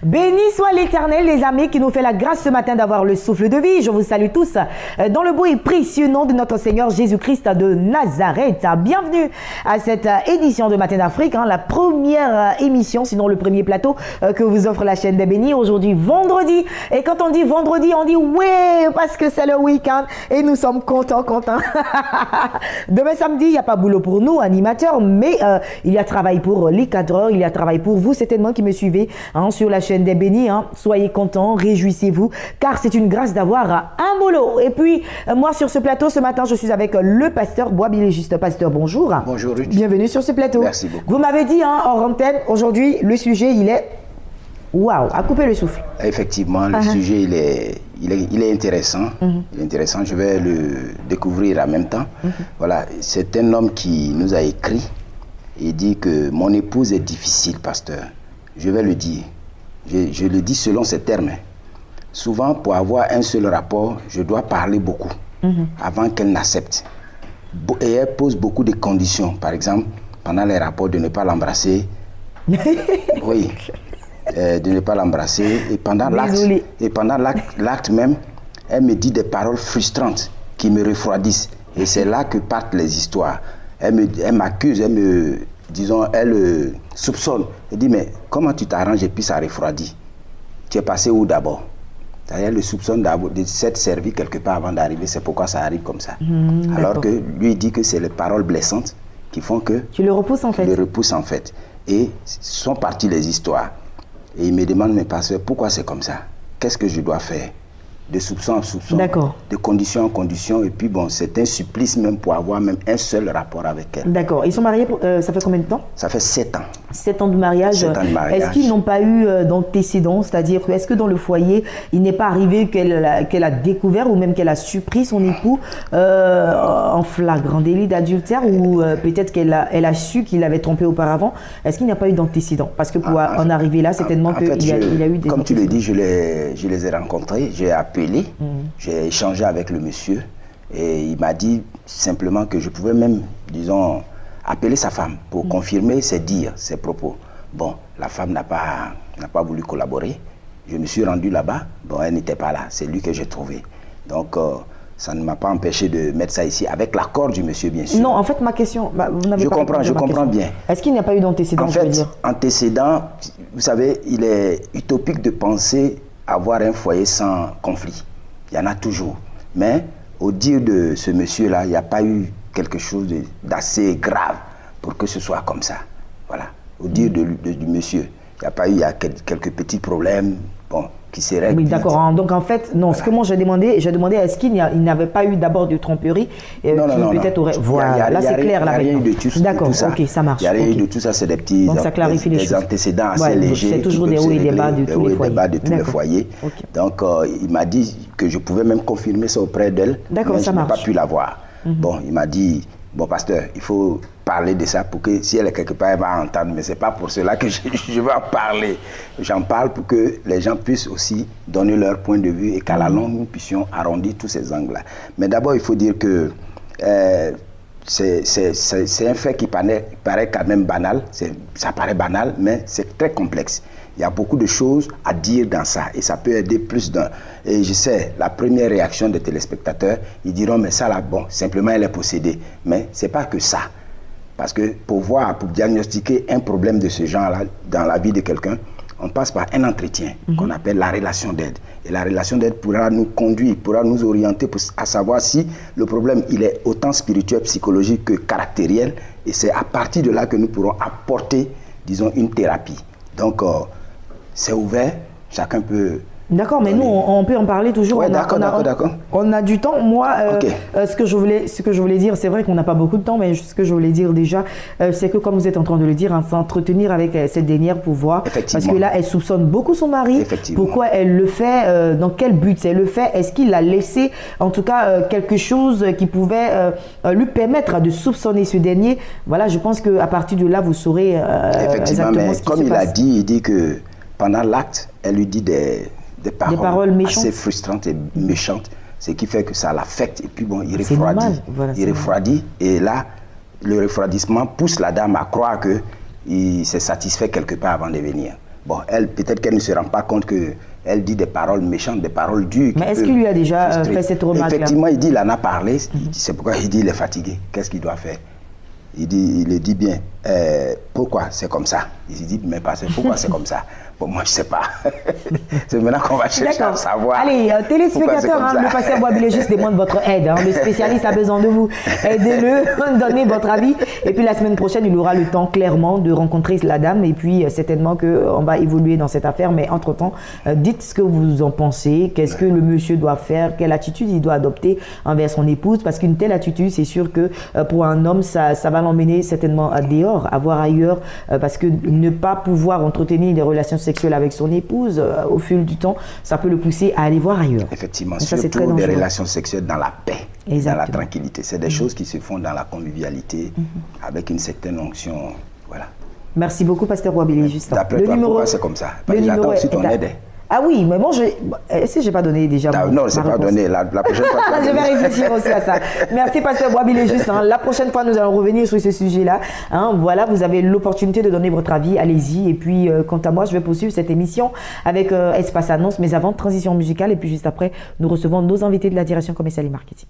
Béni soit l'Éternel, les amis, qui nous fait la grâce ce matin d'avoir le souffle de vie. Je vous salue tous dans le beau et précieux nom de notre Seigneur Jésus-Christ de Nazareth. Bienvenue à cette édition de Matin d'Afrique, la première émission, sinon le premier plateau que vous offre la chaîne des bénis. Aujourd'hui, vendredi. Et quand on dit vendredi, on dit ouais, parce que c'est le week-end et nous sommes contents. Demain samedi, il n'y a pas boulot pour nous, animateurs, mais il y a travail pour les cadreurs, il y a travail pour vous, certainement qui me suivez sur la chaîne des bénis. Soyez contents, réjouissez-vous, car c'est une grâce d'avoir un boulot. Et puis, moi, sur ce plateau, ce matin, je suis avec le pasteur Bois-Bilégiste. Pasteur, bonjour. Bonjour, Ruth. Bienvenue sur ce plateau. Merci beaucoup. Vous m'avez dit, hors antenne, aujourd'hui, le sujet, il est... Waouh, à couper le souffle. Effectivement, le sujet, il est intéressant. Il est intéressant, je vais le découvrir en même temps. Voilà, c'est un homme qui nous a écrit. Il dit que mon épouse est difficile, pasteur. Je vais le dire. Je le dis selon ces termes. Souvent, pour avoir un seul rapport, je dois parler beaucoup avant qu'elle n'accepte. Et elle pose beaucoup de conditions. Par exemple, pendant les rapports, de ne pas l'embrasser. Oui, de ne pas l'embrasser. Et pendant l'acte même, elle me dit des paroles frustrantes qui me refroidissent. Et c'est là que partent les histoires. Elle m'accuse, elle soupçonne. Elle dit, mais comment tu t'arranges et puis ça refroidit? Tu es passé où d'abord? C'est-à-dire, le soupçonne de s'être servi quelque part avant d'arriver. C'est pourquoi ça arrive comme ça. Alors que lui, il dit que c'est les paroles blessantes qui font que... Tu le repousses en fait. Tu le repousses en fait. Et sont parties les histoires. Et il me demande, mais pasteur, pourquoi c'est comme ça? Qu'est-ce que je dois faire? De soupçon en soupçon, de condition en condition, et puis bon, c'est un supplice même pour avoir même un seul rapport avec elle. D'accord. Ils sont mariés, ça fait combien de temps? Ça fait 7 ans. 7 ans de mariage. 7 ans de mariage. Est-ce qu'ils n'ont pas eu d'antécédents? C'est-à-dire, est-ce que dans le foyer, il n'est pas arrivé qu'elle a découvert ou même qu'elle a surpris son époux en flagrant délit d'adultère, ou peut-être qu'elle a su qu'il avait trompé auparavant? Est-ce qu'il n'y a pas eu d'antécédents? Parce que pour en arriver là, certainement qu'il y a eu des... Comme tu le dis, je les ai rencontrés, j'ai appelé, j'ai échangé avec le monsieur et il m'a dit simplement que je pouvais même, disons, appeler sa femme pour confirmer ses dires, ses propos. Bon, la femme n'a pas voulu collaborer. Je me suis rendu là-bas. Bon, elle n'était pas là. C'est lui que j'ai trouvé. Donc, ça ne m'a pas empêché de mettre ça ici, avec l'accord du monsieur, bien sûr. Non, en fait, ma question... vous n'avez pas je comprends bien. Est-ce qu'il n'y a pas eu d'antécédent, en fait, antécédent, vous savez, il est utopique de penser avoir un foyer sans conflit. Il y en a toujours. Mais, au dire de ce monsieur-là, il n'y a pas eu quelque chose d'assez grave pour que ce soit comme ça. Voilà. Au dire du monsieur, il n'y a pas eu quelques petits problèmes, bon, qui se règlent. Oui, d'accord. Donc, en fait, non, voilà. Ce que moi j'ai demandé, est-ce qu'il n'avait pas eu d'abord de tromperie non, peut-être aurait... Voilà, là c'est clair. Il n'y a rien eu de tout ça. D'accord, ok, ça marche. Il n'y a rien eu de tout ça, c'est des petits antécédents assez légers. C'est toujours des hauts et des bas de tous les foyers. Donc, il m'a dit que je pouvais même confirmer ça auprès d'elle. D'accord, ça marche. Je n'ai pas pu la voir. Bon, il m'a dit, bon, pasteur, il faut parler de ça pour que si elle est quelque part, elle va entendre. Mais ce n'est pas pour cela que je vais en parler. J'en parle pour que les gens puissent aussi donner leur point de vue et qu'à la longue, nous puissions arrondir tous ces angles-là. Mais d'abord, il faut dire que c'est un fait qui paraît quand même banal. Ça paraît banal, mais c'est très complexe. Il y a beaucoup de choses à dire dans ça et ça peut aider plus d'un. Et je sais, la première réaction des téléspectateurs, ils diront, mais ça là, bon, simplement elle est possédée. Mais ce n'est pas que ça. Parce que pour diagnostiquer un problème de ce genre-là dans la vie de quelqu'un, on passe par un entretien qu'on appelle la relation d'aide. Et la relation d'aide pourra nous conduire, pourra nous orienter à savoir si le problème il est autant spirituel, psychologique que caractériel. Et c'est à partir de là que nous pourrons apporter, disons, une thérapie. Donc, c'est ouvert, chacun peut... D'accord, mais nous, on peut en parler toujours. Ouais, d'accord. On a du temps. Moi, ce que je voulais dire, c'est vrai qu'on n'a pas beaucoup de temps, mais ce que je voulais dire déjà, c'est que comme vous êtes en train de le dire, s'entretenir avec cette dernière pour voir. Parce que là, elle soupçonne beaucoup son mari. Pourquoi elle le fait? Dans quel but elle le fait? Est-ce qu'il a laissé, en tout cas, quelque chose qui pouvait lui permettre de soupçonner ce dernier? Voilà, je pense qu'à partir de là, vous saurez effectivement, mais comme il a dit, il dit que pendant l'acte, elle lui dit des paroles méchantes, assez frustrantes et méchantes. ce qui fait que ça l'affecte. Et puis bon, il C'est normal. refroidit. Voilà, Il c'est refroidit. Et là, le refroidissement pousse la dame à croire qu'il s'est satisfait quelque part avant de venir. Bon, elle, peut-être qu'elle ne se rend pas compte qu'elle dit des paroles méchantes, des paroles dures. Mais est-ce qu'il lui a déjà fait cette remarque-là? Effectivement, il dit, il en a parlé. C'est pourquoi il dit il est fatigué. Qu'est-ce qu'il doit faire? Il le dit bien. Pourquoi c'est comme ça? Il se dit, mais pourquoi c'est comme ça? Bon, moi, je ne sais pas. C'est maintenant qu'on va chercher à savoir. Allez, téléspectateurs, le pasteur Boisbilé juste demande votre aide. Le spécialiste a besoin de vous. Aidez-le, donnez votre avis. Et puis la semaine prochaine, il aura le temps clairement de rencontrer la dame. Et puis certainement qu'on va évoluer dans cette affaire. Mais entre-temps, dites ce que vous en pensez. Qu'est-ce que le monsieur doit faire? Quelle attitude il doit adopter envers son épouse? Parce qu'une telle attitude, c'est sûr que pour un homme, ça va l'emmener certainement dehors, à voir ailleurs. Parce que ne pas pouvoir entretenir des relations sexuelle avec son épouse, au fil du temps, ça peut le pousser à aller voir ailleurs. Effectivement, ça, surtout des relations sexuelles dans la paix, Exactement. dans la tranquillité. C'est des choses qui se font dans la convivialité, avec une certaine onction. Voilà. Merci beaucoup, pasteur Boisbilé, juste. D'après toi, pourquoi c'est comme ça? Parce que j'attends aussi ton aide. Ah oui, mais bon, est-ce que je n'ai pas donné déjà Non, c'est pas donné. La prochaine fois. Je vais réfléchir aussi à ça. Merci, pasteur Boisbilé, juste. La prochaine fois, nous allons revenir sur ce sujet-là. Voilà, vous avez l'opportunité de donner votre avis. Allez-y. Et puis, quant à moi, je vais poursuivre cette émission avec Espace Annonce. Mais avant, transition musicale. Et puis, juste après, nous recevons nos invités de la direction commerciale et marketing.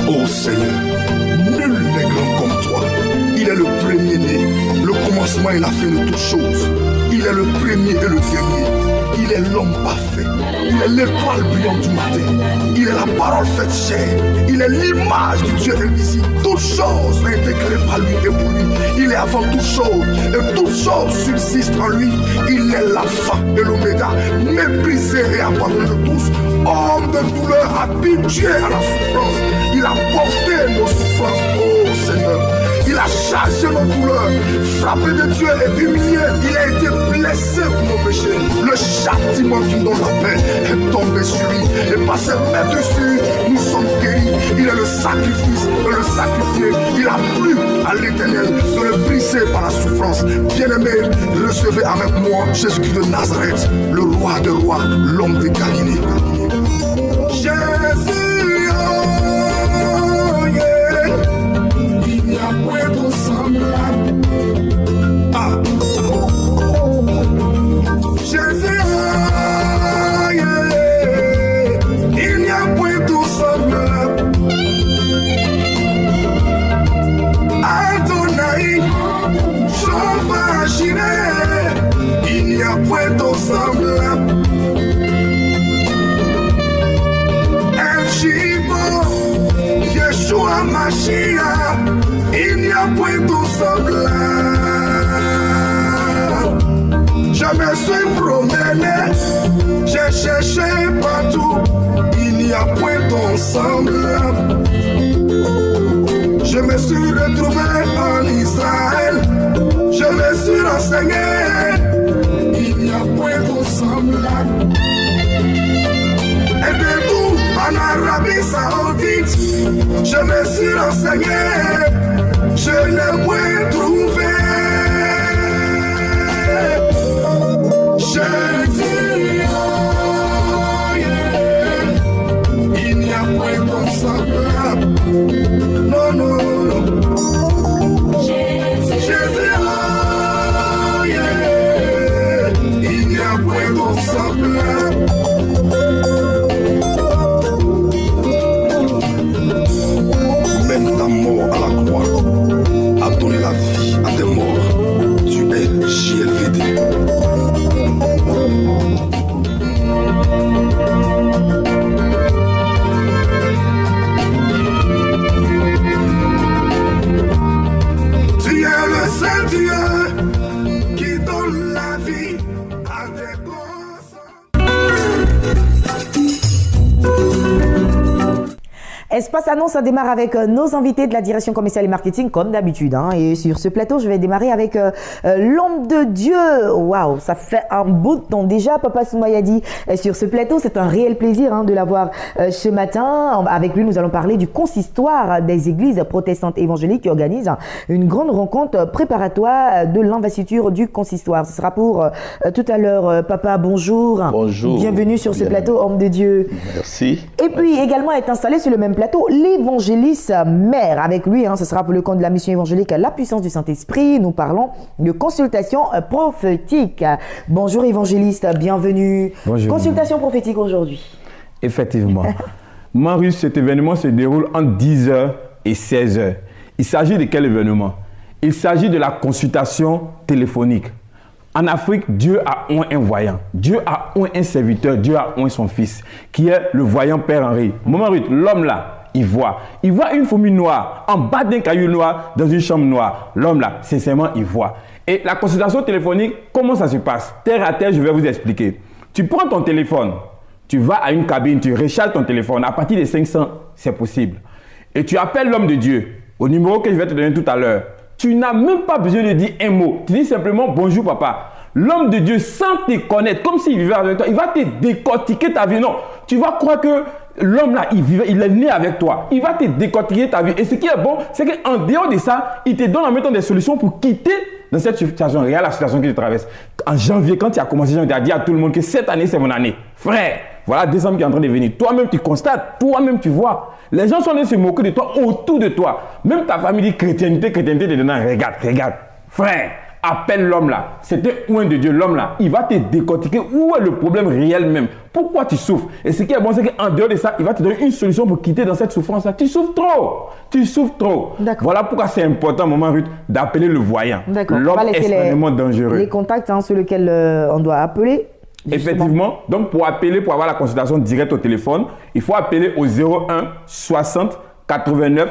Ô Seigneur, nul n'est grand comme toi. Il est le premier-né, le commencement et la fin de toutes choses. Il est le premier et le dernier. Il est l'homme parfait. Il est l'étoile brillante du matin. Il est la parole faite chair. Il est l'image du Dieu invisible. Toutes choses ont été créées par lui et pour lui. Il est avant toutes choses et toutes choses subsistent en lui. Il est l'alpha et l'oméga, méprisé et abandonné de tous. Homme de douleur, habitué à la souffrance. Il a porté nos souffrances, ô Seigneur. Il a chargé nos douleurs, frappé de Dieu et humilié. Il a été blessé pour nos péchés. Le châtiment qui nous donne la paix est tombé sur lui. Et par ses mains dessus, nous sommes guéris. Il est le sacrifice et le sacrifié. Il a plu à l'Éternel de le briser par la souffrance. Bien-aimé, recevez avec moi Jésus-Christ de Nazareth, le roi des rois, l'homme de Galilée. Jésus. Jésus, il n'y a point tout semblable. Adonai, Jehovah Jireh, il n'y a point tout semblable. El Shibo, Yeshua Mashiach, il n'y a point tout semblable. Je me suis promené, j'ai cherché partout, il n'y a point ton semblable. Je me suis retrouvé en Israël, je me suis renseigné, il n'y a point ton semblable. Et de tout en Arabie Saoudite, je me suis renseigné, je n'ai point trouvé. Jésus, il n'y a point de semblable. Non, non, non. Jésus, il n'y a point de semblable. Même ta mort à la croix a donné la vie à des morts. Tu es JLVD. Espace Annonce, ça démarre avec nos invités de la direction commerciale et marketing, comme d'habitude. Hein. Et sur ce plateau, je vais démarrer avec l'homme de Dieu. Waouh, ça fait un bout de temps déjà, Papa Soumayadi. Sur ce plateau, c'est un réel plaisir de l'avoir ce matin. Avec lui, nous allons parler du consistoire des églises protestantes évangéliques qui organisent une grande rencontre préparatoire de l'investiture du consistoire. Ce sera pour tout à l'heure. Papa, bonjour. Bonjour. Bienvenue sur ce plateau, homme de Dieu. Merci. Et puis également est installé sur le même plateau l'évangéliste Maire. Avec lui, ce sera pour le compte de la mission évangélique La puissance du Saint-Esprit. Nous parlons de consultation prophétique. Bonjour évangéliste, bienvenue. Bonjour. Consultation prophétique aujourd'hui. Effectivement. Marius, cet événement se déroule entre 10h et 16h. Il s'agit de quel événement? Il s'agit de la consultation téléphonique. En Afrique, Dieu a oint un voyant. Dieu a oint un serviteur. Dieu a oint son fils, qui est le voyant Père Henri. Maman Ruth, l'homme là, il voit. Il voit une fourmi noire en bas d'un caillou noir dans une chambre noire. L'homme là, sincèrement, il voit. Et la consultation téléphonique, comment ça se passe? Terre à terre, je vais vous expliquer. Tu prends ton téléphone, tu vas à une cabine, tu recharges ton téléphone. À partir de 500, c'est possible. Et tu appelles l'homme de Dieu au numéro que je vais te donner tout à l'heure. Tu n'as même pas besoin de dire un mot. Tu dis simplement bonjour papa. L'homme de Dieu, sans te connaître, comme s'il vivait avec toi, il va te décortiquer ta vie. Non, tu vas croire que l'homme là, il est né avec toi. Il va te décortiquer ta vie. Et ce qui est bon, c'est qu'en dehors de ça, il te donne en même temps des solutions pour quitter dans cette situation. Regarde la situation que tu traverses. En janvier, quand tu as commencé, tu as dit à tout le monde que cette année, c'est mon année. Frère, voilà décembre qui est en train de venir. Toi-même, tu constates, toi-même, tu vois. Les gens sont en train de se moquer de toi, autour de toi. Même ta famille dit chrétienté, dedans. Regarde. Frère, appelle l'homme là. C'est un oint de Dieu, l'homme là. Il va te décortiquer où est le problème réel même. Pourquoi tu souffres? Et ce qui est bon, c'est qu'en dehors de ça, il va te donner une solution pour quitter dans cette souffrance-là. Tu souffres trop. Voilà pourquoi c'est important, maman Ruth, d'appeler le voyant. L'homme est extrêmement dangereux. Les contacts sur lesquels on doit appeler. Justement. Effectivement, donc pour appeler, pour avoir la consultation directe au téléphone, il faut appeler au 01 60 89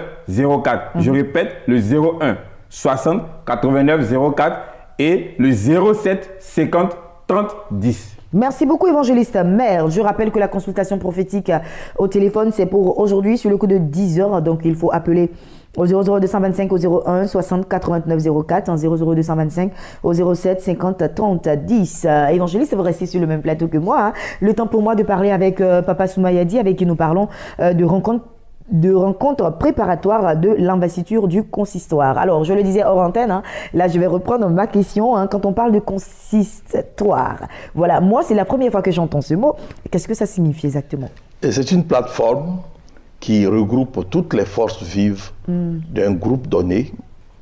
04. Je répète, le 01 60 89 04 et le 07 50 30 10. Merci beaucoup, évangéliste Maire. Je rappelle que la consultation prophétique au téléphone, c'est pour aujourd'hui sur le coup de 10 heures. Donc, il faut appeler au 00225 au 01 60 89 04, en 00225 au 07 50 30 10. Évangéliste, vous restez sur le même plateau que moi. Le temps pour moi de parler avec Papa Soumayadi, avec qui nous parlons de rencontres préparatoires de l'investiture du consistoire. Alors, je le disais hors antenne, là, je vais reprendre ma question. Quand on parle de consistoire, voilà, moi, c'est la première fois que j'entends ce mot. Qu'est-ce que ça signifie exactement? Et c'est une plateforme qui regroupe toutes les forces vives d'un groupe donné,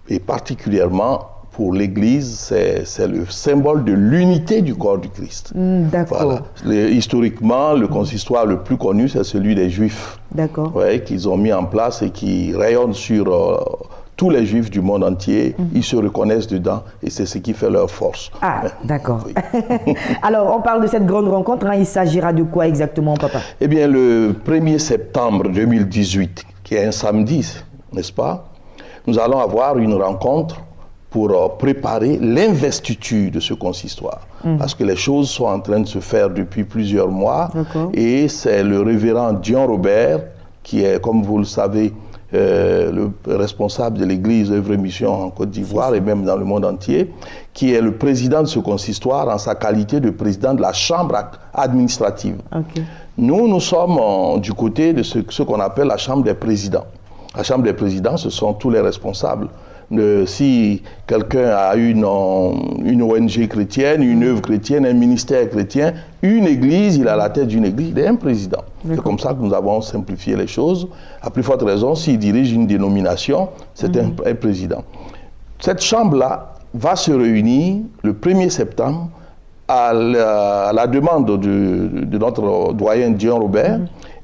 et particulièrement pour l'Église, c'est le symbole de l'unité du corps du Christ. D'accord. Voilà. Historiquement, le consistoire le plus connu, c'est celui des Juifs. D'accord. Ouais, qu'ils ont mis en place et qui rayonne sur tous les Juifs du monde entier. Ils se reconnaissent dedans et c'est ce qui fait leur force. Ah, d'accord. Oui. Alors, on parle de cette grande rencontre. Il s'agira de quoi exactement, papa? Eh bien, le 1er septembre 2018, qui est un samedi, n'est-ce pas? Nous allons avoir une rencontre pour préparer l'investiture de ce consistoire. Parce que les choses sont en train de se faire depuis plusieurs mois. Et c'est le révérend Dion Robert, qui est, comme vous le savez, le responsable de l'Église œuvre et mission en Côte d'Ivoire et même dans le monde entier, qui est le président de ce consistoire en sa qualité de président de la chambre administrative. Nous sommes du côté de ce qu'on appelle la chambre des présidents. La chambre des présidents, ce sont tous les responsables. Si quelqu'un a une ONG chrétienne, une œuvre chrétienne, un ministère chrétien, une église, il a la tête d'une église, il est un président. C'est comme ça que nous avons simplifié les choses. À plus forte raison, s'il dirige une dénomination, c'est un président. Cette chambre-là va se réunir le 1er septembre à la demande de notre doyen Dion Robert.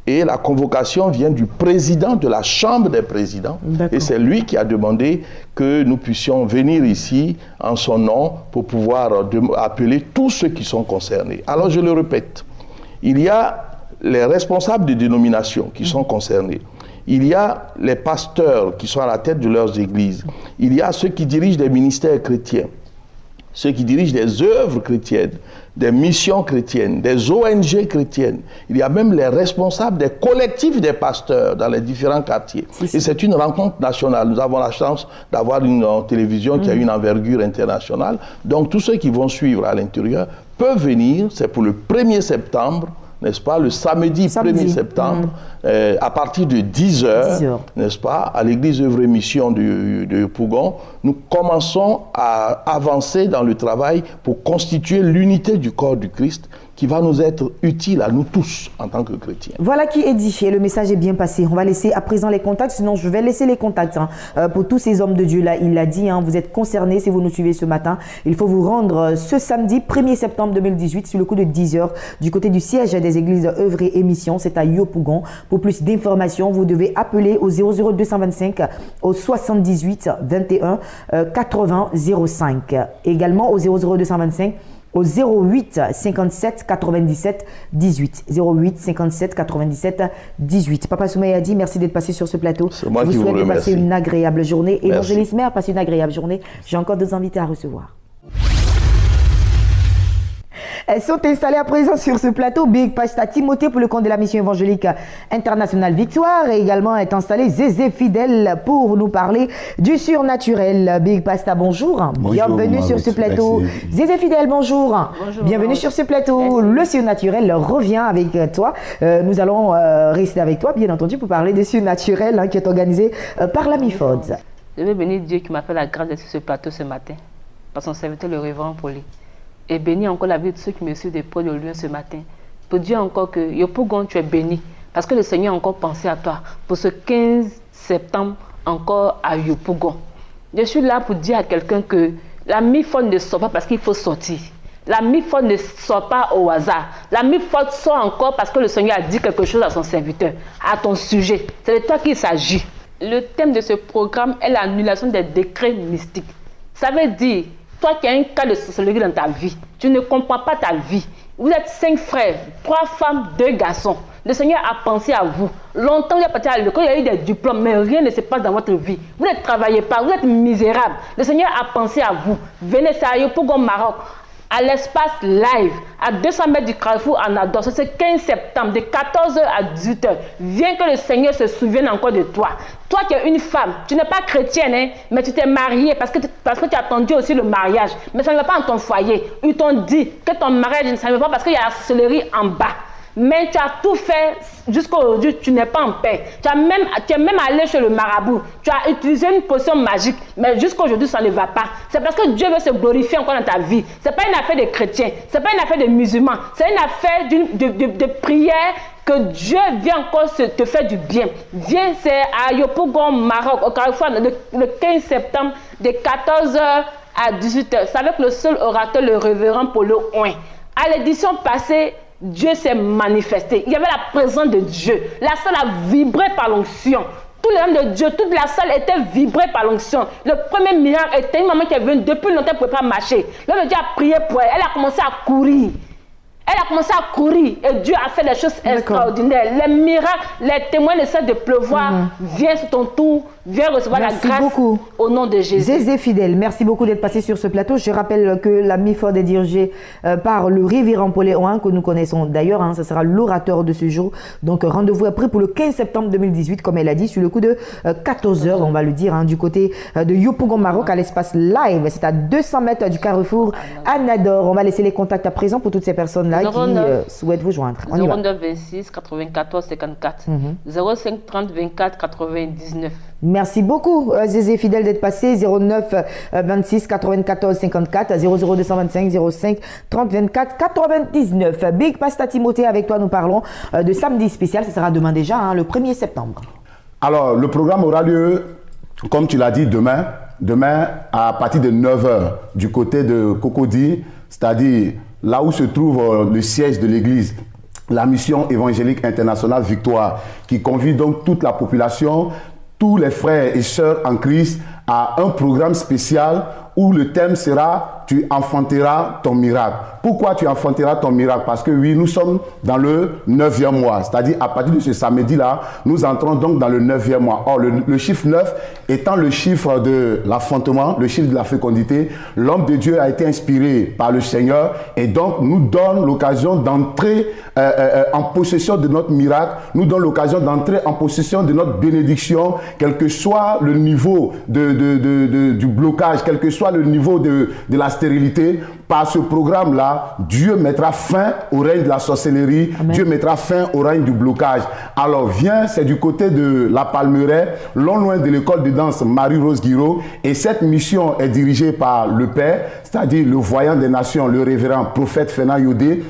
Et la convocation vient du président de la Chambre des présidents. Et c'est lui qui a demandé que nous puissions venir ici en son nom pour pouvoir appeler tous ceux qui sont concernés. Alors je le répète, il y a les responsables de dénomination qui sont concernés. Il y a les pasteurs qui sont à la tête de leurs églises. Il y a ceux qui dirigent des ministères chrétiens. ceux qui dirigent des œuvres chrétiennes, des missions chrétiennes, des ONG chrétiennes. Il y a même les responsables des collectifs des pasteurs dans les différents quartiers. Et c'est une rencontre nationale. Nous avons la chance d'avoir une télévision qui a une envergure internationale. Donc tous ceux qui vont suivre à l'intérieur peuvent venir. C'est pour le 1er septembre, n'est-ce pas, le samedi 1er septembre, à partir de 10h, n'est-ce pas, à l'église œuvre et mission de Pougon, nous commençons à avancer dans le travail pour constituer l'unité du corps du Christ qui va nous être utile à nous tous en tant que chrétiens. Voilà qui est dit et le message est bien passé. On va laisser à présent les contacts, sinon je vais laisser les contacts pour tous ces hommes de Dieu là. Il l'a dit, vous êtes concernés si vous nous suivez ce matin. Il faut vous rendre ce samedi 1er septembre 2018 sur le coup de 10h du côté du siège des églises œuvre et émission. C'est à Yopougon. Pour plus d'informations, vous devez appeler au 00225 au 78 21 80 05. Également au 00225 au 08 57 97 18. 08 57 97 18. Papa Soumaï a dit merci d'être passé sur ce plateau. C'est moi qui vous souhaite passer une agréable journée. Et Évangéliste Mère, passez une agréable journée. J'ai encore 2 invités à recevoir. Elles sont installées à présent sur ce plateau. Big Pasta Timothée pour le compte de la mission évangélique internationale Victoire. Et également est installé Zézé Fidèle pour nous parler du surnaturel. Big Pasta, bonjour. Bienvenue sur ce plateau. Zézé Fidèle, bonjour. Bienvenue sur ce plateau. Le surnaturel revient avec toi. Nous allons rester avec toi, bien entendu, pour parler du surnaturel qui est organisé par la MIFOD. Je veux bénir Dieu qui m'a fait la grâce d'être sur ce plateau ce matin, par son serviteur le révérend Poli. Et bénis encore la vie de ceux qui me suivent de près de loin ce matin. Pour dire encore que Yopougon, tu es béni. Parce que le Seigneur a encore pensé à toi. Pour ce 15 septembre, encore à Yopougon. Je suis là pour dire à quelqu'un que la MIFOD ne sort pas parce qu'il faut sortir. La MIFOD ne sort pas au hasard. La MIFOD sort encore parce que le Seigneur a dit quelque chose à son serviteur, à ton sujet. C'est de toi qu'il s'agit. Le thème de ce programme est l'annulation des décrets mystiques. Ça veut dire... Toi qui as un cas de sorcellerie dans ta vie, tu ne comprends pas ta vie. Vous êtes 5 frères, 3 femmes, 2 garçons. Le Seigneur a pensé à vous. Longtemps, vous êtes parti à l'école, il y a eu des diplômes, mais rien ne se passe dans votre vie. Vous ne travaillez pas, vous êtes misérable. Le Seigneur a pensé à vous. Venez, c'est à Yopougon, Maroc, à l'espace live, à 200 mètres du Carrefour en Ador. C'est ce 15 septembre, de 14h à 18h. Viens que le Seigneur se souvienne encore de toi. Toi qui es une femme, tu n'es pas chrétienne, mais tu t'es mariée parce que tu as attendu aussi le mariage. Mais ça ne va pas dans ton foyer. Ils t'ont dit que ton mariage ne s'arrive pas parce qu'il y a la sorcellerie en bas. Mais tu as tout fait jusqu'à aujourd'hui, tu n'es pas en paix. Tu es même allé chez le marabout. Tu as utilisé une potion magique, mais jusqu'à aujourd'hui, ça ne va pas. C'est parce que Dieu veut se glorifier encore dans ta vie. Ce n'est pas une affaire de chrétiens, ce n'est pas une affaire de musulmans, c'est une affaire de prière que Dieu vient encore te faire du bien. Viens, c'est à Yopougon, Maroc, au Carrefour, le 15 septembre, de 14h à 18h. C'est avec le seul orateur, le révérend Polo Oin. À l'édition passée, Dieu s'est manifesté. Il y avait la présence de Dieu. La salle a vibré par l'onction. Tous les hommes de Dieu, toute la salle était vibrée par l'onction. Le premier miracle était une maman qui est venue depuis longtemps, elle ne pouvait pas marcher. L'homme de Dieu a prié pour elle. Elle a commencé à courir. Elle a commencé à courir et Dieu a fait des choses extraordinaires. Les miracles, les témoins ne cessent de pleuvoir. Viens sur ton tour, viens recevoir la grâce au nom de Jésus. Zézé Fidèle, merci beaucoup d'être passé sur ce plateau. Je rappelle que la MIFOD est dirigée par le révérend Poléon, que nous connaissons d'ailleurs. Ce sera l'orateur de ce jour. Donc rendez-vous après pour le 15 septembre 2018, comme elle a dit, sur le coup de 14h, on va le dire, du côté de Yopougon, Maroc, à l'espace live. C'est à 200 mètres du Carrefour Anador. On va laisser les contacts à présent pour toutes ces personnes-là qui souhaitent vous joindre. 09 26 94 54 05 30 24 99. Merci beaucoup Zézé Fidèle d'être passé. 09 26 94 54 00225 05 30 24 99. Big Pasta Timothée, avec toi nous parlons de samedi spécial. Ce sera demain déjà, le 1er septembre. Alors le programme aura lieu, comme tu l'as dit, demain à partir de 9h du côté de Cocody, c'est-à-dire là où se trouve le siège de l'église, la mission évangélique internationale Victoire, qui convie donc toute la population, tous les frères et sœurs en Christ, à un programme spécial où le thème sera « tu enfanteras ton miracle. Pourquoi tu enfanteras ton miracle? Parce que oui, nous sommes dans le 9e mois. C'est-à-dire, à partir de ce samedi-là, nous entrons donc dans le 9e mois. Or, le chiffre 9 étant le chiffre de l'enfantement, le chiffre de la fécondité, l'homme de Dieu a été inspiré par le Seigneur et donc nous donne l'occasion d'entrer en possession de notre miracle, nous donne l'occasion d'entrer en possession de notre bénédiction, quel que soit le niveau du blocage, quel que soit le niveau de la stérilité. Par ce programme-là, Dieu mettra fin au règne de la sorcellerie. Amen. Dieu mettra fin au règne du blocage. Alors viens, c'est du côté de la Palmeraie, loin de l'école de danse Marie-Rose Guiraud. Et cette mission est dirigée par le Père, c'est-à-dire le voyant des nations, le révérend prophète Fena Yodé,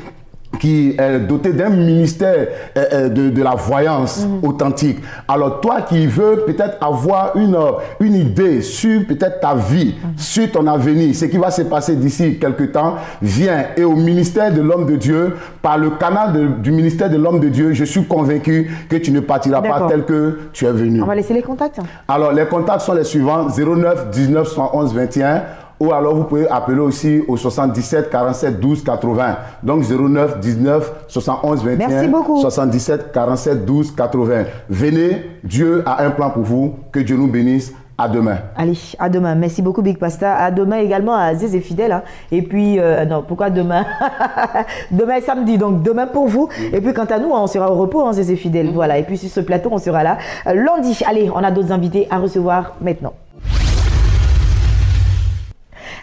qui est doté d'un ministère de la voyance authentique. Alors toi qui veux peut-être avoir une idée sur peut-être ta vie, sur ton avenir, ce qui va se passer d'ici quelques temps, viens et au ministère de l'homme de Dieu, par le canal du ministère de l'homme de Dieu, je suis convaincu que tu ne partiras pas tel que tu es venu. On va laisser les contacts. Alors les contacts sont les suivants: 09 19 111 21. Ou alors vous pouvez appeler aussi au 77 47 12 80. Donc 09 19 71 21. Merci beaucoup. 77 47 12 80. Venez, Dieu a un plan pour vous. Que Dieu nous bénisse. À demain. Allez, à demain. Merci beaucoup, Big Pasta. À demain également à Zézé Fidèle. Hein. Et puis, non, pourquoi demain? Demain est samedi, donc demain pour vous. Et puis, quant à nous, on sera au repos, hein, Zézé Fidèle. Voilà. Et puis, sur ce plateau, on sera là lundi. Allez, on a d'autres invités à recevoir maintenant.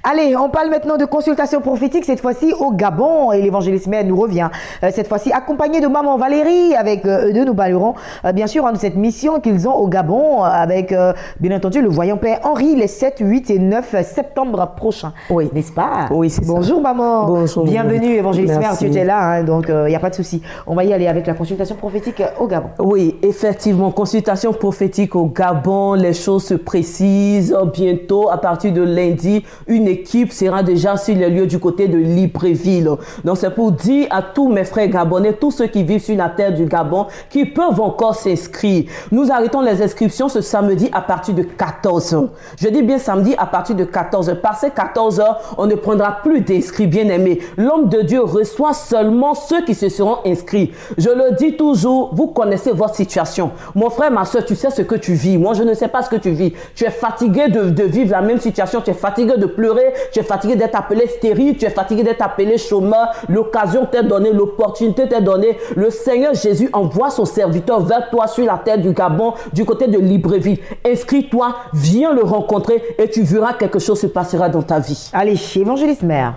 Allez, on parle maintenant de consultation prophétique, cette fois-ci au Gabon. Et l'évangéliste Mère nous revient, cette fois-ci accompagné de Maman Valérie. Avec eux deux, nous parlerons bien sûr de cette mission qu'ils ont au Gabon avec, bien entendu, le voyant Père Henri les 7, 8 et 9 septembre prochains. Oui, n'est-ce pas? Oui, c'est ça. Bonjour Maman. Bonjour. Bienvenue, évangéliste Mère, Merci. tu étais là, hein, donc il n'y a pas de souci. On va y aller avec la consultation prophétique au Gabon. Oui, effectivement, consultation prophétique au Gabon, les choses se précisent. Bientôt, à partir de lundi, une équipe sera déjà sur les lieux du côté de Libreville. Donc c'est pour dire à tous mes frères gabonais, tous ceux qui vivent sur la terre du Gabon, qui peuvent encore s'inscrire. Nous arrêtons les inscriptions ce samedi à partir de 14h. Je dis bien samedi à partir de 14h. Passé 14h, on ne prendra plus d'inscrits, bien aimés. L'homme de Dieu reçoit seulement ceux qui se seront inscrits. Je le dis toujours, vous connaissez votre situation. Mon frère, ma soeur, tu sais ce que tu vis. Moi, je ne sais pas ce que tu vis. Tu es fatigué de vivre la même situation. Tu es fatigué de pleurer. Tu es fatigué d'être appelé stérile. Tu es fatigué d'être appelé chômeur. L'occasion t'est donnée. L'opportunité t'est donnée. Le Seigneur Jésus envoie son serviteur vers toi sur la terre du Gabon, du côté de Libreville. Inscris-toi, viens le rencontrer et tu verras quelque chose se passera dans ta vie. Allez, évangéliste Mère.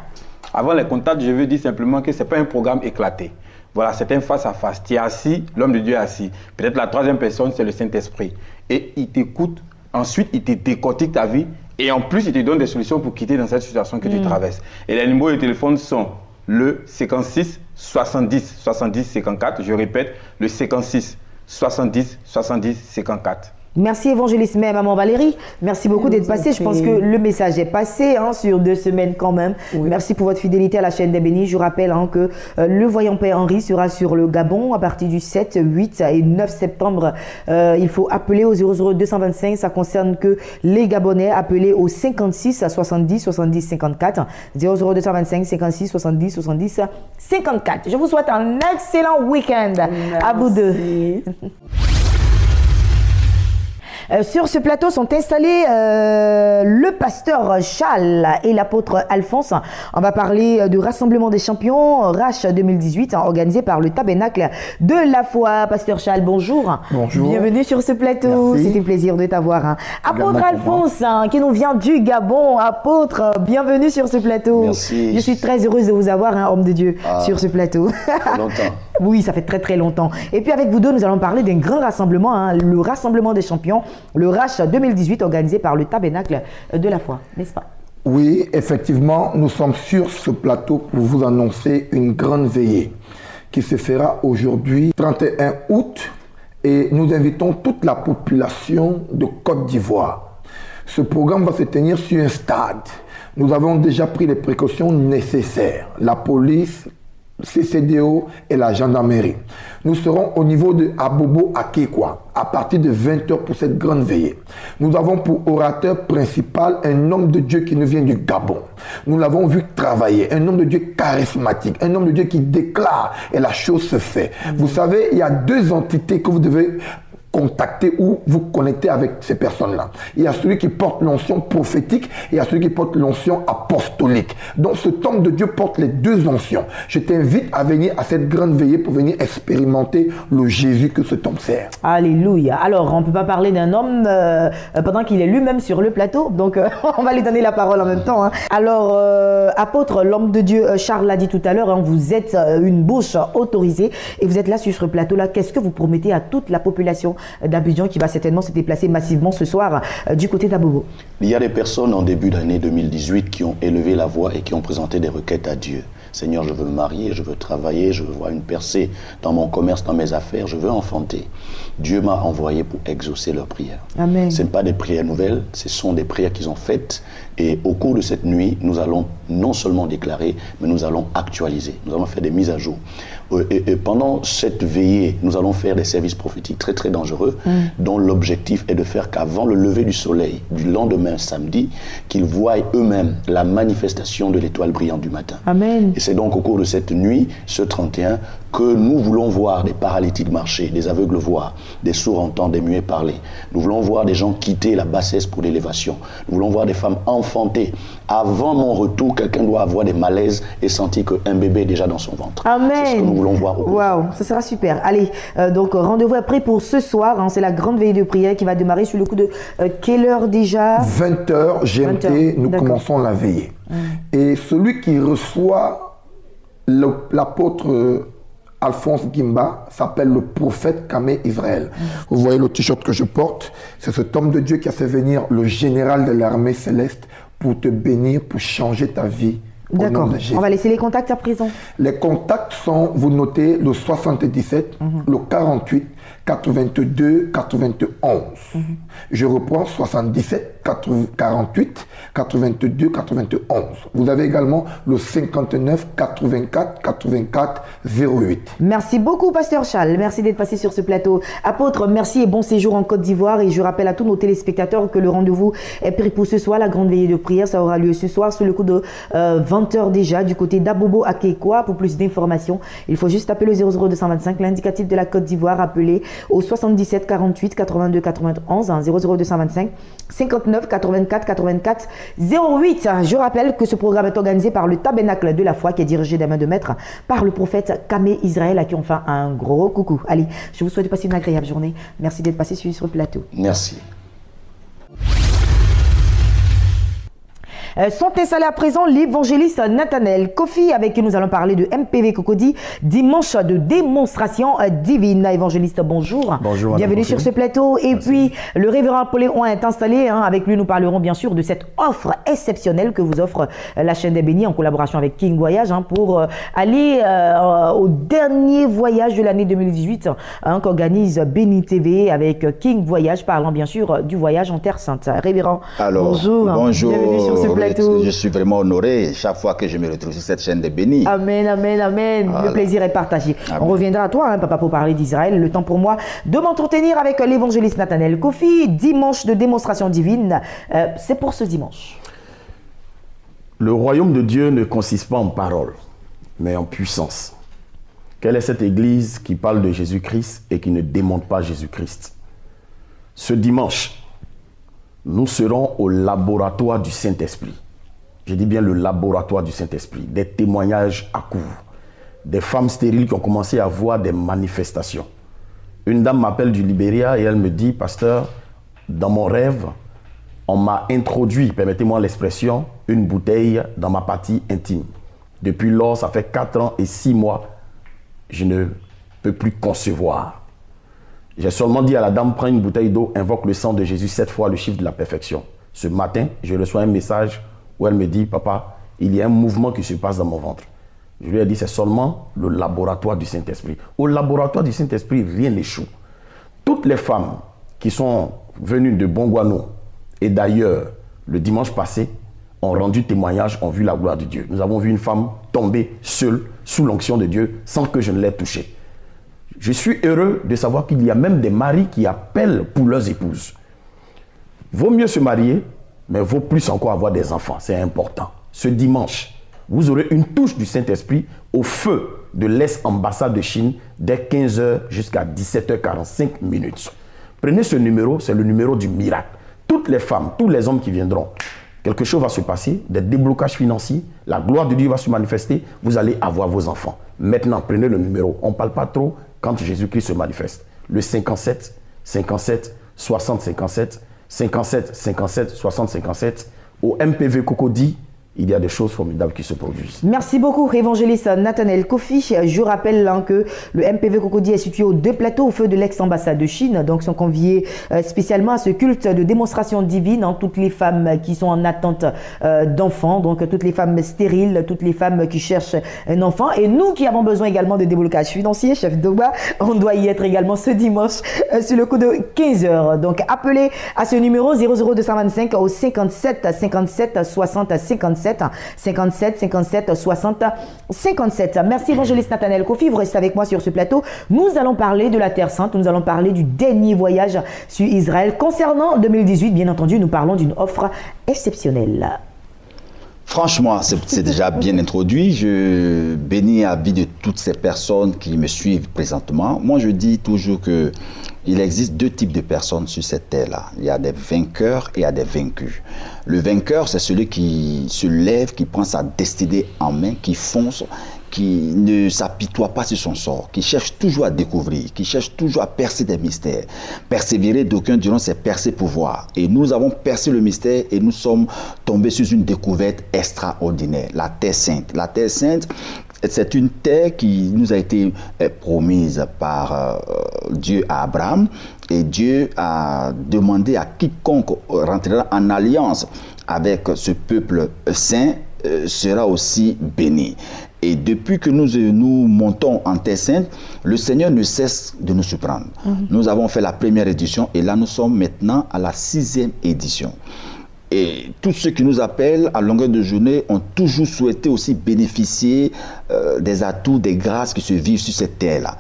Avant les contacts, je veux dire simplement que ce n'est pas un programme éclaté. Voilà, c'est un face-à-face. Tu es assis, l'homme de Dieu est assis. Peut-être la troisième personne, c'est le Saint-Esprit. Et il t'écoute, ensuite il te décortique ta vie et en plus il te donne des solutions pour quitter dans cette situation que tu traverses. Et les numéros de téléphone sont le 56 70 70 54. Je répète, le 56 70 70 54. Merci évangéliste Mère, Maman Valérie. Merci beaucoup d'être passé. Je pense que le message est passé sur 2 semaines quand même. Oui. Merci pour votre fidélité à la chaîne des bénis. Je rappelle que le voyant Père Henri sera sur le Gabon à partir du 7, 8 et 9 septembre. Il faut appeler au 00225. Ça concerne que les Gabonais. Appelez au 56 70 70 54. 00225 56 70 70 54. Je vous souhaite un excellent week-end à vous deux. Sur ce plateau sont installés le pasteur Charles et l'apôtre Alphonse. On va parler du Rassemblement des champions, RACH 2018, organisé par le Tabernacle de la foi. Pasteur Charles, bonjour. Bonjour. Bienvenue sur ce plateau. C'était un plaisir de t'avoir. Apôtre Alphonse, qui nous vient du Gabon. Apôtre, bienvenue sur ce plateau. Merci. Je suis très heureuse de vous avoir, homme de Dieu, sur ce plateau. Ça fait longtemps. Oui, ça fait très très longtemps. Et puis avec vous deux, nous allons parler d'un grand rassemblement, le Rassemblement des champions, le RACH 2018 organisé par le Tabernacle de la foi, n'est-ce pas? Oui, effectivement, nous sommes sur ce plateau pour vous annoncer une grande veillée qui se fera aujourd'hui, 31 août, et nous invitons toute la population de Côte d'Ivoire. Ce programme va se tenir sur un stade. Nous avons déjà pris les précautions nécessaires. La police, CCDO et la gendarmerie. Nous serons au niveau de Abobo à Kekwa à partir de 20h pour cette grande veillée. Nous avons pour orateur principal un homme de Dieu qui nous vient du Gabon. Nous l'avons vu travailler, un homme de Dieu charismatique, un homme de Dieu qui déclare et la chose se fait. Vous savez, il y a deux entités que vous devez contacter ou vous connecter avec ces personnes-là. Il y a celui qui porte l'onction prophétique et il y a celui qui porte l'onction apostolique. Donc cet homme de Dieu porte les deux onctions. Je t'invite à venir à cette grande veillée pour venir expérimenter le Jésus que cet homme sert. Alléluia. Alors, on ne peut pas parler d'un homme pendant qu'il est lui-même sur le plateau. Donc, on va lui donner la parole en même temps. Hein. Alors, apôtre, l'homme de Dieu, Charles l'a dit tout à l'heure, hein, vous êtes une bouche autorisée et vous êtes là sur ce plateau-là. Qu'est-ce que vous promettez à toute la population d'Abidjan qui va certainement se déplacer massivement ce soir du côté d'Abobo? Il y a des personnes en début d'année 2018 qui ont élevé la voix et qui ont présenté des requêtes à Dieu. Seigneur, je veux me marier, je veux travailler, je veux voir une percée dans mon commerce, dans mes affaires, je veux enfanter. Dieu m'a envoyé pour exaucer leurs prières. Amen. Ce ne sont pas des prières nouvelles, ce sont des prières qu'ils ont faites. Et au cours de cette nuit, nous allons non seulement déclarer, mais nous allons actualiser. Nous allons faire des mises à jour. Et pendant cette veillée, nous allons faire des services prophétiques très très dangereux, dont l'objectif est de faire qu'avant le lever du soleil du lendemain samedi, qu'ils voient eux-mêmes la manifestation de l'étoile brillante du matin. Amen. Et c'est donc au cours de cette nuit, ce 31, que nous voulons voir des paralytiques marcher, des aveugles voir, des sourds entendre, des muets parler. Nous voulons voir des gens quitter la bassesse pour l'élévation. Nous voulons voir des femmes enfanter. Avant mon retour, quelqu'un doit avoir des malaises et sentir qu'un bébé est déjà dans son ventre. Amen. C'est ce que nous voulons voir. Waouh, ça sera super. Allez, donc rendez-vous après pour ce soir. Hein, c'est la grande veillée de prière qui va démarrer sur le coup de quelle heure déjà? 20h GMT, nous commençons la veillée. Et celui qui reçoit l'apôtre Alphonse Gimba s'appelle le prophète Kamé Israël. Vous voyez le t-shirt que je porte, c'est cet homme de Dieu qui a fait venir le général de l'armée céleste pour te bénir, pour changer ta vie. D'accord, on va laisser les contacts à présent. Les contacts sont, vous notez, le 77, le 48, 82, 91. Je reprends 77, 48, 82, 91. Vous avez également le 59, 84, 84, 08. Merci beaucoup, Pasteur Charles. Merci d'être passé sur ce plateau. Apôtre, merci et bon séjour en Côte d'Ivoire. Et je rappelle à tous nos téléspectateurs que le rendez-vous est pris pour ce soir. La grande veillée de prière, ça aura lieu ce soir sous le coup de 20h déjà du côté d'Abobo à Kekwa. Pour plus d'informations, il faut juste appeler le 00225, l'indicatif de la Côte d'Ivoire, appelez au 77 48 82 91, 00225 59 84 84 08. Je rappelle que ce programme est organisé par le Tabernacle de la Foi qui est dirigé des mains de maître par le prophète Kamé Israël à qui on fait un gros coucou. Allez, je vous souhaite de passer une agréable journée. Merci d'être passé sur le plateau. Merci. Sont installés à présent l'évangéliste Nathanaël Kofi avec qui nous allons parler de MPV Cocody, dimanche de démonstration divine. Évangéliste, bonjour. Bonjour. Bienvenue sur ce plateau. Et puis, le révérend Poléon est installé. Avec lui, nous parlerons bien sûr de cette offre exceptionnelle que vous offre la chaîne des bénis en collaboration avec King Voyage pour aller au dernier voyage de l'année 2018 qu'organise Béni TV avec King Voyage, parlant bien sûr du voyage en Terre Sainte. Révérend, bonjour. Bonjour. Bienvenue sur ce plateau. Je suis vraiment honoré chaque fois que je me retrouve sur cette chaîne des bénis. Amen, amen, amen. Voilà. Le plaisir est partagé. Amen. On reviendra à toi, papa, pour parler d'Israël. Le temps pour moi de m'entretenir avec l'évangéliste Nathanaël Kofi. Dimanche de démonstration divine. C'est pour ce dimanche. Le royaume de Dieu ne consiste pas en paroles, mais en puissance. Quelle est cette église qui parle de Jésus-Christ et qui ne démonte pas Jésus-Christ? Ce dimanche, nous serons au laboratoire du Saint-Esprit. Je dis bien le laboratoire du Saint-Esprit. Des témoignages à court. Des femmes stériles qui ont commencé à voir des manifestations. Une dame m'appelle du Libéria et elle me dit, pasteur, dans mon rêve, on m'a introduit, permettez-moi l'expression, une bouteille dans ma partie intime. Depuis lors, ça fait 4 ans et 6 mois, je ne peux plus concevoir. J'ai seulement dit à la dame, prends une bouteille d'eau, invoque le sang de Jésus 7 fois, le chiffre de la perfection. Ce matin, je reçois un message où elle me dit, papa, il y a un mouvement qui se passe dans mon ventre. Je lui ai dit, c'est seulement le laboratoire du Saint-Esprit. Au laboratoire du Saint-Esprit, rien n'échoue. Toutes les femmes qui sont venues de Bongouano et d'ailleurs, le dimanche passé, ont rendu témoignage, ont vu la gloire de Dieu. Nous avons vu une femme tomber seule sous l'onction de Dieu sans que je ne l'aie touchée. Je suis heureux de savoir qu'il y a même des maris qui appellent pour leurs épouses. Vaut mieux se marier, mais vaut plus encore avoir des enfants. C'est important. Ce dimanche, vous aurez une touche du Saint-Esprit au feu de l'ex-ambassade de Chine dès 15h jusqu'à 17h45 minutes. Prenez ce numéro, c'est le numéro du miracle. Toutes les femmes, tous les hommes qui viendront, quelque chose va se passer, des déblocages financiers, la gloire de Dieu va se manifester, vous allez avoir vos enfants. Maintenant, prenez le numéro. On ne parle pas trop quand Jésus-Christ se manifeste. Le 57, 57, 60, 57, 57, 57, 60, 57. Au MPV Cocody, il y a des choses formidables qui se produisent. Merci beaucoup, évangéliste Nathanaël Kofi. Je rappelle que le MPV Cocody est situé aux 2 plateaux au feu de l'ex-ambassade de Chine. Donc, sont conviés spécialement à ce culte de démonstration divine. Toutes les femmes qui sont en attente d'enfants, donc toutes les femmes stériles, toutes les femmes qui cherchent un enfant. Et nous qui avons besoin également de déblocage financier, chef Dogba, on doit y être également ce dimanche sur le coup de 15h. Donc, appelez à ce numéro 00225 au 57 57 60 57. 57 57 60 57. Merci évangéliste Nathanaël Kofi, vous restez avec moi sur ce plateau. Nous allons parler de la Terre Sainte, nous allons parler du dernier voyage sur Israël. Concernant 2018, bien entendu, nous parlons d'une offre exceptionnelle. Franchement, c'est déjà bien introduit. Je bénis la vie de toutes ces personnes qui me suivent présentement. Moi, je dis toujours que il existe 2 types de personnes sur cette terre-là. Il y a des vainqueurs et il y a des vaincus. Le vainqueur, c'est celui qui se lève, qui prend sa destinée en main, qui fonce, qui ne s'apitoie pas sur son sort, qui cherche toujours à découvrir, qui cherche toujours à percer des mystères. Persévérer, d'aucuns diront, c'est percer pour voir. Et nous avons percé le mystère et nous sommes tombés sur une découverte extraordinaire, la Terre Sainte. La Terre Sainte, c'est une terre qui nous a été promise par Dieu à Abraham, et Dieu a demandé à quiconque rentrera en alliance avec ce peuple saint sera aussi béni. Et depuis que nous montons en Terre Sainte, le Seigneur ne cesse de nous surprendre. Nous avons fait la première édition et là nous sommes maintenant à la 6e édition. Et tous ceux qui nous appellent à longueur de journée ont toujours souhaité aussi bénéficier des atouts, des grâces qui se vivent sur cette terre-là.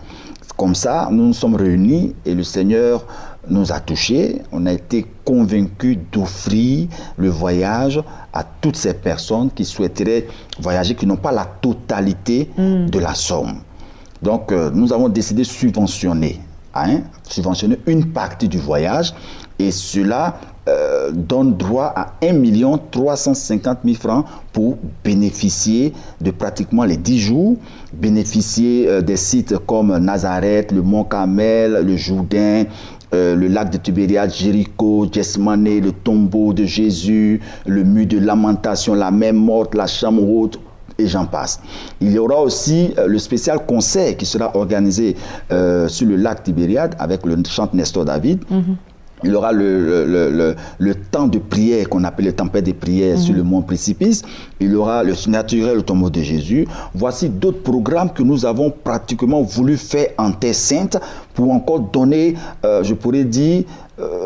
Comme ça, nous nous sommes réunis et le Seigneur nous a touchés. On a été convaincus d'offrir le voyage à toutes ces personnes qui souhaiteraient voyager, qui n'ont pas la totalité de la somme. Donc, nous avons décidé de subventionner une partie du voyage et cela donne droit à 1 350 000 francs pour bénéficier de pratiquement les 10 jours, bénéficier des sites comme Nazareth, le Mont Carmel, le Jourdain, le lac de Tibériade, Jéricho, Gethsémani, le tombeau de Jésus, le mur de lamentation, la mer morte, la chambre haute, et j'en passe. Il y aura aussi le spécial concert qui sera organisé sur le lac Tibériade avec le chante Nestor David. Il y aura le temps de prière qu'on appelle le tempête de prière sur le mont Précipice. Il y aura le naturel, le tombeau de Jésus. Voici d'autres programmes que nous avons pratiquement voulu faire en Terre Sainte pour encore donner, je pourrais dire,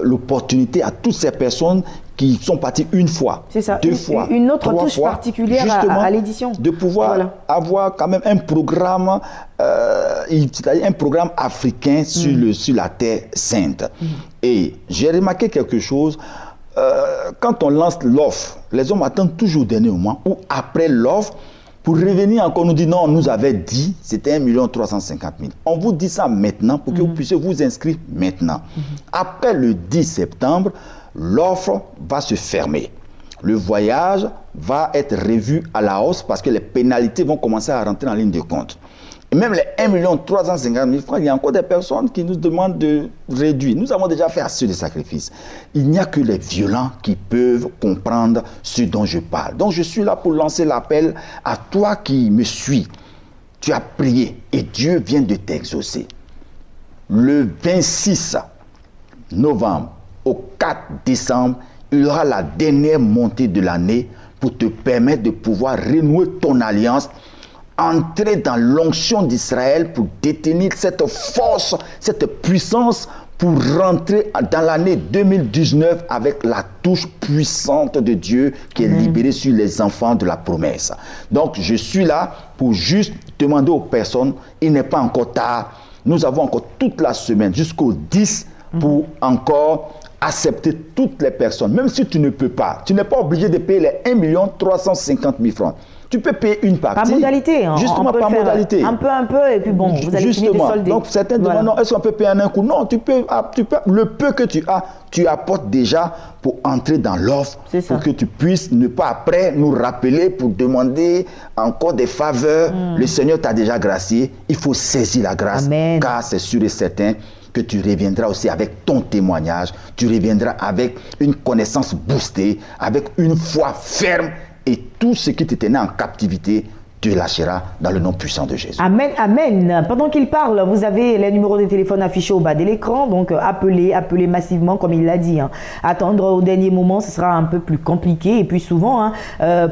l'opportunité à toutes ces personnes qui sont partis une fois, deux fois, une autre trois touche fois, particulière à l'édition. De pouvoir avoir quand même un programme, c'est-à-dire un programme africain sur la Terre Sainte. Et j'ai remarqué quelque chose, quand on lance l'offre, les hommes attendent toujours au dernier moment ou après l'offre pour revenir encore nous dire non, on nous avait dit, c'était 1 350 000. On vous dit ça maintenant pour que vous puissiez vous inscrire maintenant. Après le 10 septembre, l'offre va se fermer. Le voyage va être revu à la hausse parce que les pénalités vont commencer à rentrer en ligne de compte. Et même les 1 350 000 francs, il y a encore des personnes qui nous demandent de réduire. Nous avons déjà fait assez de sacrifices. Il n'y a que les violents qui peuvent comprendre ce dont je parle. Donc je suis là pour lancer l'appel à toi qui me suis. Tu as prié et Dieu vient de t'exaucer. Le 26 novembre au 4 décembre, il y aura la dernière montée de l'année pour te permettre de pouvoir renouer ton alliance, entrer dans l'onction d'Israël pour détenir cette force, cette puissance pour rentrer dans l'année 2019 avec la touche puissante de Dieu qui est libérée sur les enfants de la promesse. Donc, je suis là pour juste demander aux personnes, il n'est pas encore tard. Nous avons encore toute la semaine jusqu'au 10 pour encore accepter toutes les personnes. Même si tu ne peux pas, tu n'es pas obligé de payer les 1 350 000 francs. Tu peux payer une partie. Par modalité. Justement, par modalité. Un peu, et puis bon, vous allez finir de solder. Donc, certains demandent, non, est-ce qu'on peut payer en un coup? Non, tu peux, le peu que tu as, tu apportes déjà pour entrer dans l'offre, pour que tu puisses ne pas après nous rappeler pour demander encore des faveurs. Le Seigneur t'a déjà gracié. Il faut saisir la grâce. Amen. Car c'est sûr et certain que tu reviendras aussi avec ton témoignage. Tu reviendras avec une connaissance boostée, avec une foi ferme. Et tout ce qui te tenait en captivité, tu lâcheras dans le nom puissant de Jésus. Amen, amen. Pendant qu'il parle, vous avez les numéros de téléphone affichés au bas de l'écran. Donc, appelez massivement, comme il l'a dit. Attendre au dernier moment, ce sera un peu plus compliqué. Et puis, souvent,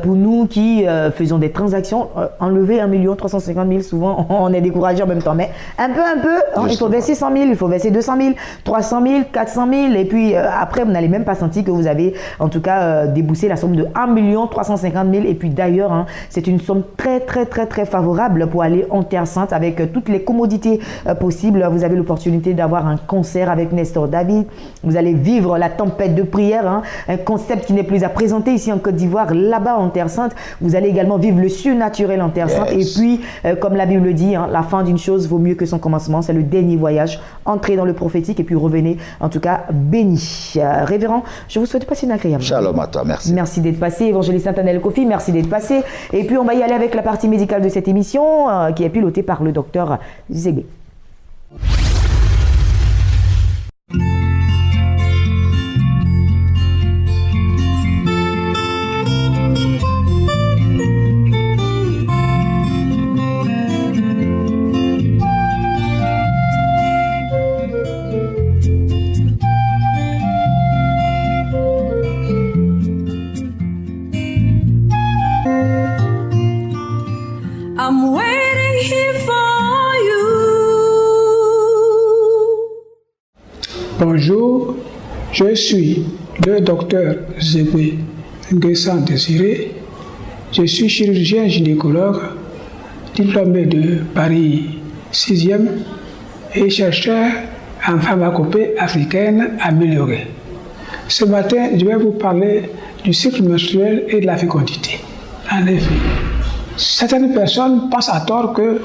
pour nous qui faisons des transactions, enlever 1 350 000, souvent, on est découragé en même temps. Mais un peu, il faut verser 100 000, il faut verser 200 000, 300 000, 400 000. Et puis, après, vous n'allez même pas sentir que vous avez, en tout cas, déboursé la somme de 1 350 000. Et puis, d'ailleurs, c'est une somme très favorable pour aller en Terre Sainte avec toutes les commodités possibles. Vous avez l'opportunité d'avoir un concert avec Nestor David. Vous allez vivre la tempête de prière, un concept qui n'est plus à présenter ici en Côte d'Ivoire, là-bas en Terre Sainte. Vous allez également vivre le surnaturel en Terre Sainte. Et puis, comme la Bible dit, la fin d'une chose vaut mieux que son commencement. C'est le dernier voyage. Entrez dans le prophétique et puis revenez, en tout cas, béni. Révérend, je vous souhaite passer une agréable. Shalom à toi, merci. Merci d'être passé. Évangéliste Nathanaël Kofi, merci d'être passé. Et puis, on va y aller avec la partie médicale de cette émission qui est pilotée par le docteur Zégbé. I'm waiting here for you. Bonjour, je suis le docteur Zégbé Nguessan Désiré. Je suis chirurgien gynécologue, diplômé de Paris 6e et chercheur en pharmacopée africaine améliorée. Ce matin, je vais vous parler du cycle menstruel et de la fécondité. En effet, certaines personnes pensent à tort que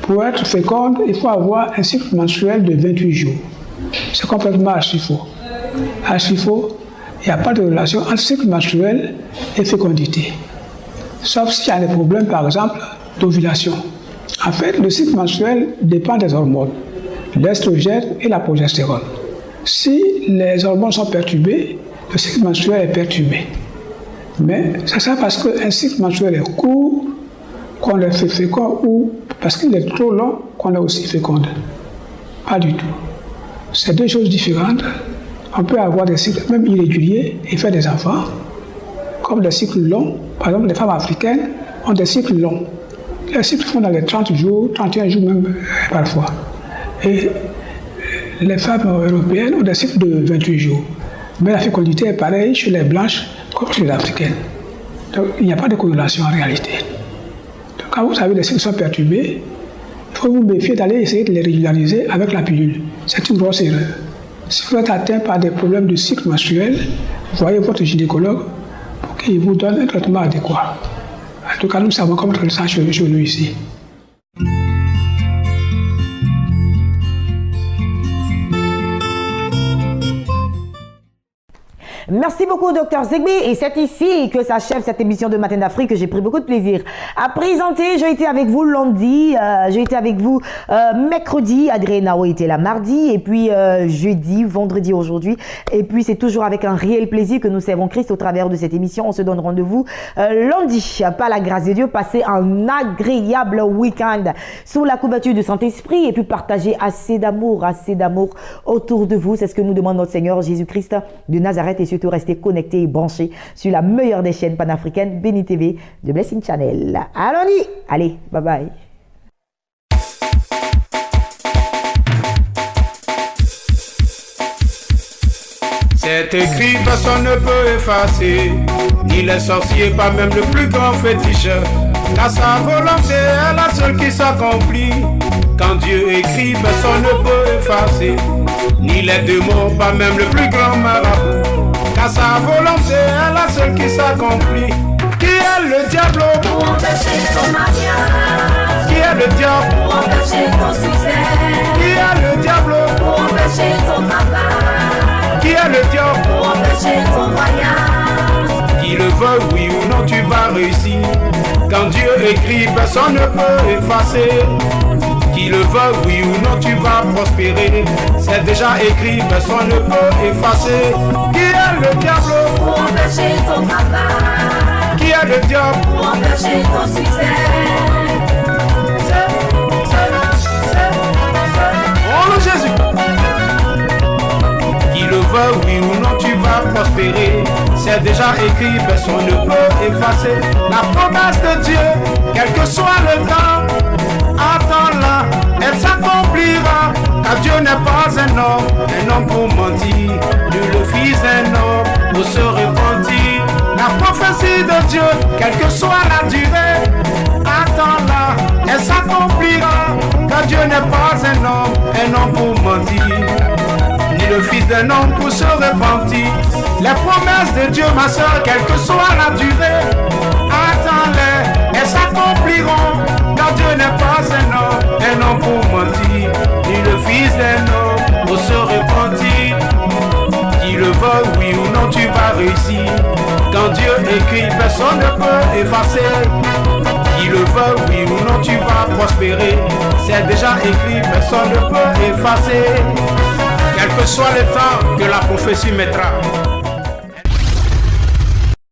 pour être féconde, il faut avoir un cycle menstruel de 28 jours. C'est complètement archi faux. Archi faux, il n'y a pas de relation entre cycle menstruel et fécondité. Sauf s'il y a des problèmes, par exemple, d'ovulation. En fait, le cycle menstruel dépend des hormones, l'estrogène et la progestérone. Si les hormones sont perturbées, le cycle menstruel est perturbé. Mais c'est ça parce qu'un cycle menstruel est court, qu'on est fécond, ou parce qu'il est trop long, qu'on est aussi féconde. Pas du tout. C'est deux choses différentes. On peut avoir des cycles même irréguliers et faire des enfants, comme des cycles longs. Par exemple, les femmes africaines ont des cycles longs. Les cycles font dans les 30 jours, 31 jours même parfois. Et les femmes européennes ont des cycles de 28 jours. Mais la fécondité est pareille chez les blanches comme chez les africaines. Donc il n'y a pas de corrélation en réalité. Donc, quand vous avez des cycles sont perturbés, il faut vous méfier d'aller essayer de les régulariser avec la pilule. C'est une grosse erreur. Si vous êtes atteint par des problèmes de cycle menstruel, voyez votre gynécologue pour qu'il vous donne un traitement adéquat. En tout cas, nous savons comment traiter ça chez nous ici. Merci beaucoup, Dr Zégbé. Et c'est ici que s'achève cette émission de Matin d'Afrique que j'ai pris beaucoup de plaisir à présenter. J'ai été avec vous lundi, j'ai été avec vous mercredi, Adrien Nao était là mardi, et puis jeudi, vendredi aujourd'hui. Et puis c'est toujours avec un réel plaisir que nous servons Christ au travers de cette émission. On se donne rendez-vous lundi. Par la grâce de Dieu, passez un agréable week-end sous la couverture du Saint-Esprit et puis partagez assez d'amour autour de vous. C'est ce que nous demande notre Seigneur Jésus-Christ de Nazareth, et surtout rester connectés et branchés sur la meilleure des chaînes panafricaines, Béni TV de Blessing Channel. À lundi. Allez, bye bye. C'est écrit, personne ne peut effacer, ni les sorciers, pas même le plus grand féticheur. Car sa volonté est la seule qui s'accomplit. Quand Dieu écrit, personne ne peut effacer, ni les démons, pas même le plus grand marabout. Car sa volonté est la seule qui s'accomplit. Qui est le diable pour empêcher ton mariage? Qui est le diable pour empêcher ton succès? Qui est le diable pour empêcher ton travail? Qui est le diable pour empêcher ton voyage? Qui le veut, oui ou non, tu vas réussir. Quand Dieu écrit, personne ne peut effacer. Qui le veut, oui ou non, tu vas prospérer. C'est déjà écrit, personne ne peut effacer. Qui est le diable pour empêcher ton travail? Qui est le diable pour empêcher ton succès? Oh le Jésus. Qui le veut, oui ou non, tu vas prospérer. C'est déjà écrit, personne ne peut effacer. La promesse de Dieu, quel que soit le temps, attends-la, elle s'accomplira. Car Dieu n'est pas un homme pour mentir, ni le fils d'un homme pour se repentir. La prophétie de Dieu, quelle que soit la durée, attends-la, elle s'accomplira. Car Dieu n'est pas un homme pour mentir, ni le fils d'un homme pour se repentir. Les promesses de Dieu, ma soeur, quelle que soit la durée, attends-les, elles s'accompliront. Car Dieu n'est pas un homme pour mentir, ni le fils d'un homme pour se repentir. Qui le veut, oui ou non, tu vas réussir. Quand Dieu écrit, personne ne peut effacer. Qui le veut, oui ou non, tu vas prospérer. C'est déjà écrit, personne ne peut effacer. Quel que soit le temps que la prophétie mettra,